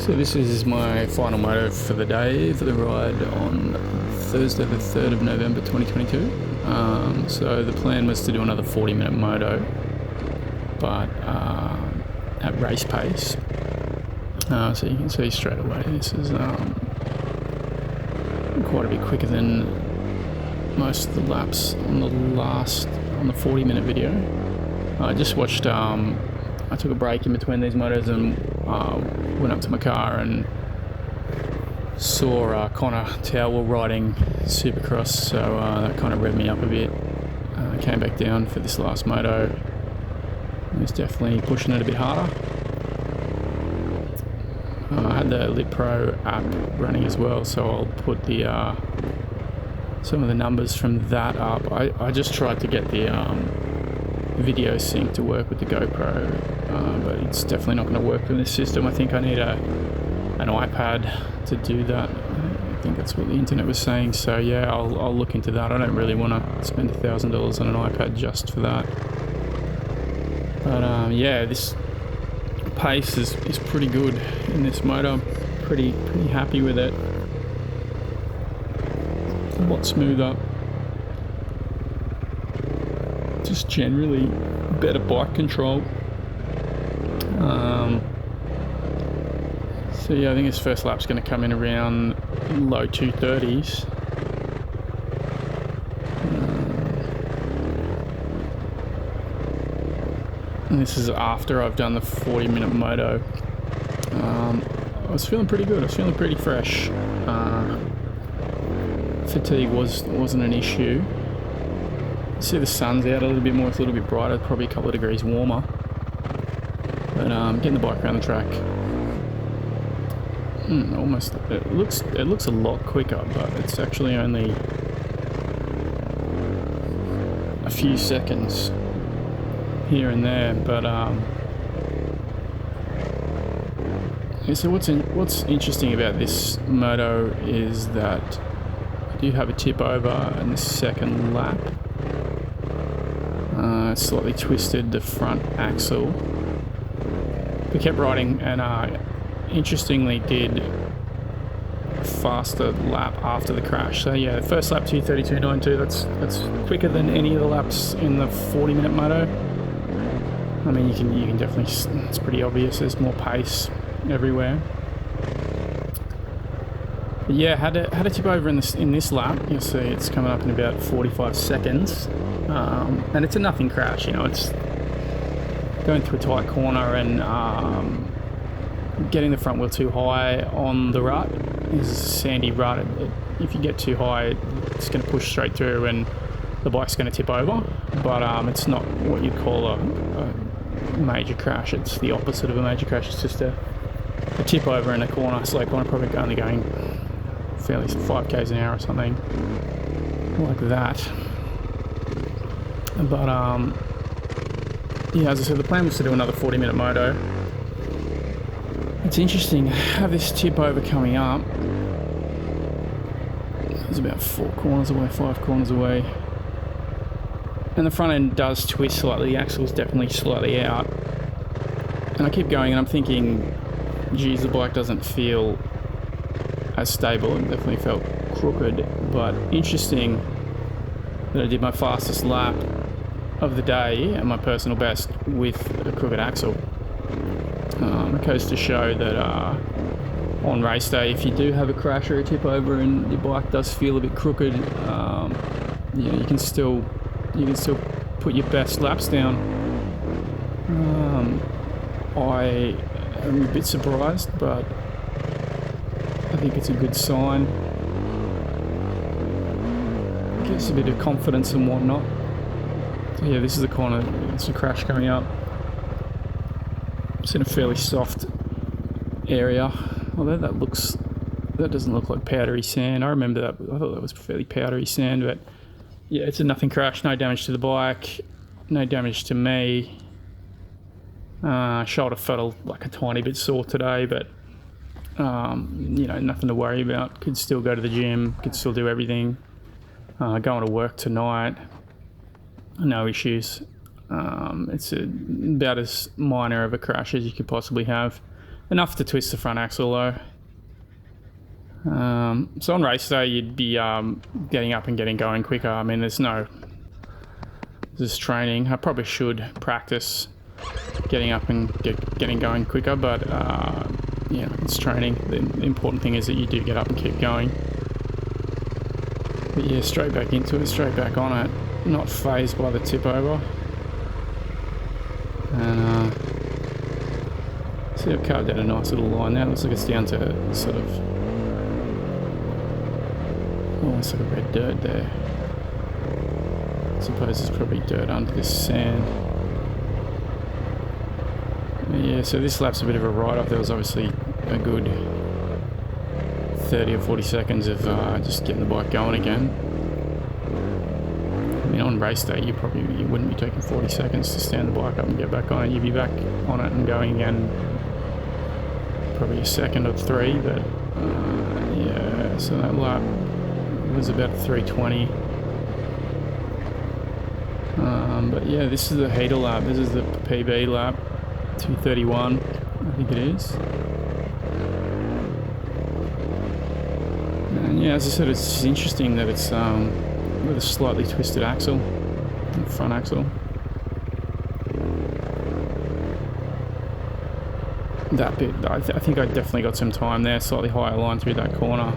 So this is my final moto for the day, for the ride on Thursday the 3rd of November 2022. So the plan was to do another 40-minute moto, but at race pace. So you can see straight away this is quite a bit quicker than most of the laps on the 40-minute video. I just watched, I took a break in between these motos and went up to my car and saw Connor Towell riding Supercross, so that kind of revved me up a bit. Came back down for this last moto. He was definitely pushing it a bit harder. I had the Lit Pro app running as well, so I'll put the some of the numbers from that up. I just tried to get the video sync to work with the GoPro, but it's definitely not going to work with this system. I think I need an iPad to do that. I think that's what the internet was saying, so yeah, I'll look into that. I don't really want to spend $1,000 on an iPad just for that. But yeah, this pace is pretty good in this motor. I'm pretty happy with it. A lot smoother. Just generally better bike control. So yeah, I think this first lap's going to come in around low 230s. And this is after I've done the 40-minute moto. I was feeling pretty good. I was feeling pretty fresh. Fatigue wasn't an issue. See the sun's out a little bit more, it's a little bit brighter, probably a couple of degrees warmer. But getting the bike around the track, almost it looks a lot quicker, but it's actually only a few seconds here and there. But yeah, so what's interesting about this moto is that I do have a tip over in the second lap. Slightly twisted the front axle. We kept riding and interestingly did a faster lap after the crash. So yeah, first lap 2:32.92. That's quicker than any of the laps in the 40-minute moto. I mean, you can definitely, it's pretty obvious. There's more pace everywhere. But yeah, had a tip over in this lap. You'll see it's coming up in about 45 seconds. And it's a nothing crash, it's going through a tight corner and getting the front wheel too high on the rut is a sandy rut. If you get too high, it's going to push straight through and the bike's going to tip over, but it's not what you'd call a major crash. It's the opposite of a major crash. It's just a tip over in a corner, slow corner, probably only going fairly 5 k's an hour or something like that. But yeah, as I said, the plan was to do another 40-minute moto. It's interesting, I have this tip over coming up. It's about 5 corners away. And the front end does twist slightly, the axle's definitely slightly out. And I keep going and I'm thinking, geez, the bike doesn't feel as stable. It definitely felt crooked, but interesting that I did my fastest lap of the day and my personal best with a crooked axle. It goes to show that on race day, if you do have a crash or a tip over and your bike does feel a bit crooked, you can still put your best laps down. I am a bit surprised, but I think it's a good sign. Gives a bit of confidence and whatnot. So yeah, this is the corner. It's a crash coming up. It's in a fairly soft area, although that doesn't look like powdery sand. I remember that. I thought that was fairly powdery sand, but yeah, it's a nothing crash. No damage to the bike, no damage to me. Shoulder felt like a tiny bit sore today, but nothing to worry about. Could still go to the gym. Could still do everything. Going to work tonight. No issues. It's about as minor of a crash as you could possibly have. Enough to twist the front axle though. So on race day, you'd be getting up and getting going quicker. I mean, there's training. I probably should practice getting up and getting going quicker, but yeah, it's training. The important thing is that you do get up and keep going. But yeah, straight back into it, straight back on it. Not phased by the tip over. And see, I've carved out a nice little line now. It looks like it's down to sort of almost like a red dirt there. I suppose there's probably dirt under this sand. Yeah, so this lap's a bit of a write-off. There was obviously a good 30 or 40 seconds of just getting the bike going again. I mean, on race day, you wouldn't be taking 40 seconds to stand the bike up and get back on it. You'd be back on it and going again probably a second or three, but yeah, so that lap was about 3:20. But yeah, this is the heater lap. This is the PB lap, 2:31, I think it is. And yeah, as I said, it's just interesting that it's with a slightly twisted axle, front axle. That bit, I think I definitely got some time there, slightly higher line through that corner.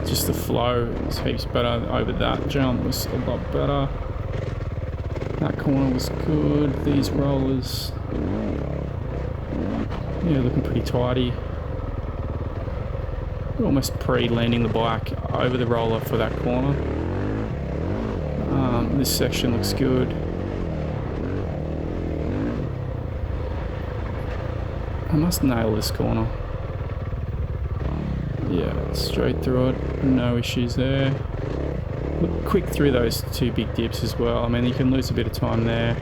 Just the flow was heaps better. Over that jump was a lot better. That corner was good. These rollers, yeah, looking pretty tidy. Almost pre-landing the bike over the roller for that corner. This section looks good. I must nail this corner. Yeah, straight through it, no issues there. Look quick through those two big dips as well. I mean, you can lose a bit of time there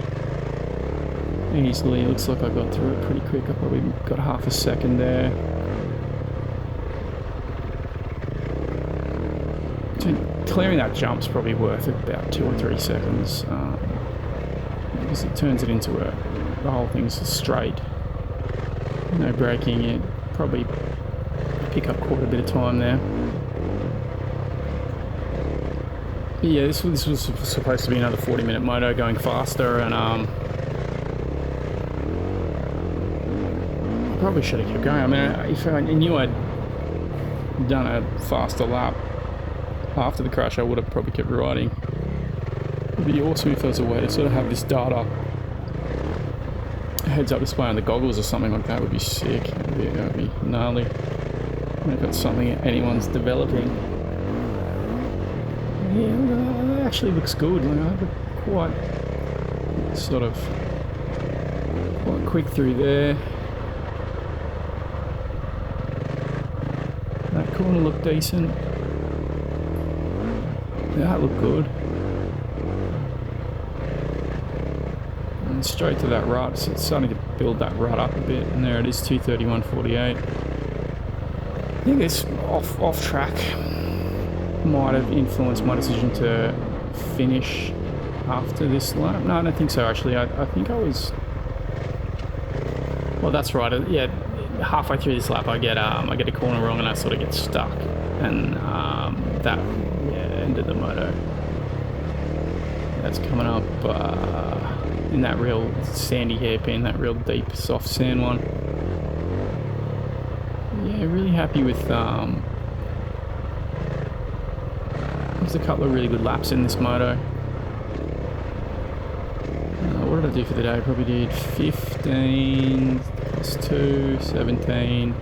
easily. It looks like I got through it pretty quick. I probably got half a second there. So clearing that jump's probably worth about 2 or 3 seconds because it turns it into the whole thing's straight. No braking, it probably pick up quite a bit of time there. But yeah, this was supposed to be another 40-minute moto going faster, and I probably should have kept going. I mean, if I knew I'd done a faster lap after the crash, I would have probably kept riding. It'd be awesome if there was a way to sort of have this data heads-up display on the goggles or something like that. Would be sick. That would be gnarly. If it's something anyone's developing. Yeah, that actually looks good. Like, I have quite quick through there. That corner looked decent. Yeah, that looked good. And straight to that rut, so it's starting to build that rut up a bit, and there it is, 2:31.48. I think this off track might have influenced my decision to finish after this lap. No, I don't think so actually. I think I was, well, that's right, yeah, halfway through this lap I get a corner wrong and I sort of get stuck, and that ended the moto. That's coming up in that real sandy hairpin, that real deep soft sand one. Yeah, really happy with there's a couple of really good laps in this moto. What did I do for the day? I probably did 15 plus 2, 17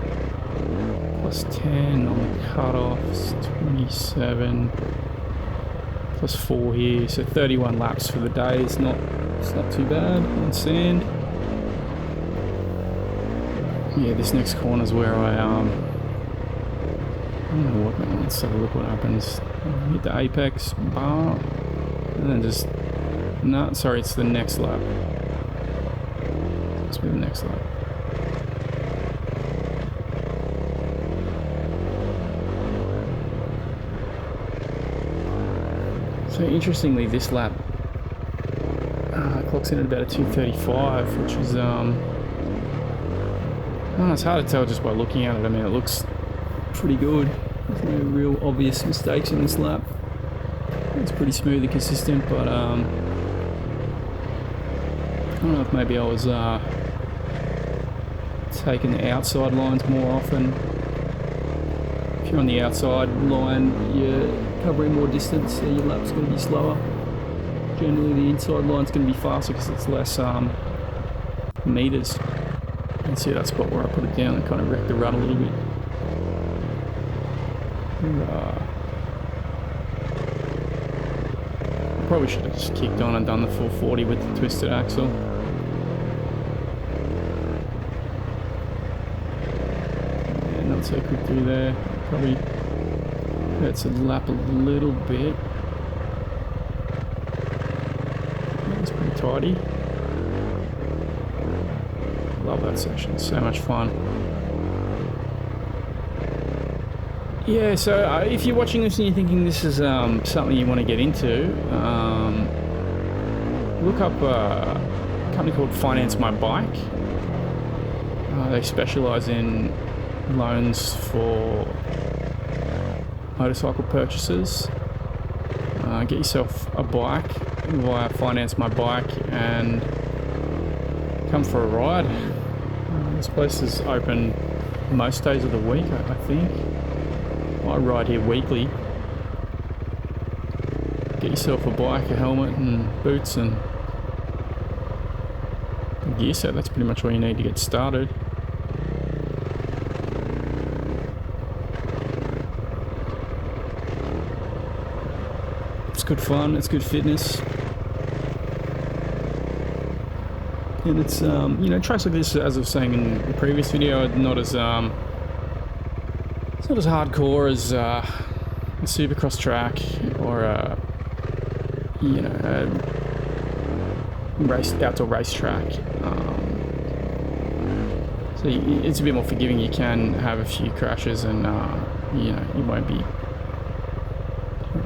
plus 10 on the cutoffs, 27 plus 4 here, so 31 laps for the day. It's not too bad on sand. Yeah, this next corner is where I don't know what, let's have a look what happens. Hit the apex bar, and then just, no, sorry, it's the next lap. Must be the next lap. So interestingly, this lap clocks in at about a 2:35, which is Oh, it's hard to tell just by looking at it. I mean, it looks pretty good. There's no real obvious mistakes in this lap. It's pretty smooth and consistent, but I don't know if maybe I was taking the outside lines more often. If you're on the outside line, you're covering more distance, so your lap's going to be slower. Generally, the inside line's going to be faster because it's less meters. You can see that spot where I put it down and kind of wrecked the run a little bit. Probably should have just kicked on and done the 440 with the twisted axle. Yeah, not so quick through there. Probably hurts the lap a little bit. It's pretty tidy. Love that section, so much fun. Yeah, so if you're watching this and you're thinking this is something you want to get into, look up a company called Finance My Bike. They specialise in loans for motorcycle purchases. Get yourself a bike via Finance My Bike and come for a ride. This place is open most days of the week, I think. I ride here weekly. Get yourself a bike, a helmet and boots and a gear set. That's pretty much all you need to get started. It's good fun, it's good fitness. And it's, you know, tracks like this, as I was saying in the previous video, are not as, it's not as hardcore as a supercross track or a, you know, a outdoor race track. So it's a bit more forgiving. You can have a few crashes and, you know, you won't be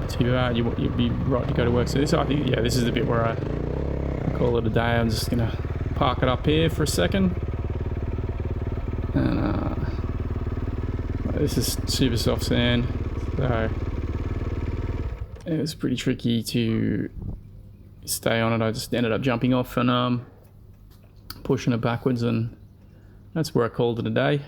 too bad. You'll be right to go to work. So this, I think, yeah, this is the bit where I call it a day. I'm just going to park it up here for a second. And, this is super soft sand, so it was pretty tricky to stay on it. I just ended up jumping off and pushing it backwards, and that's where I called it a day.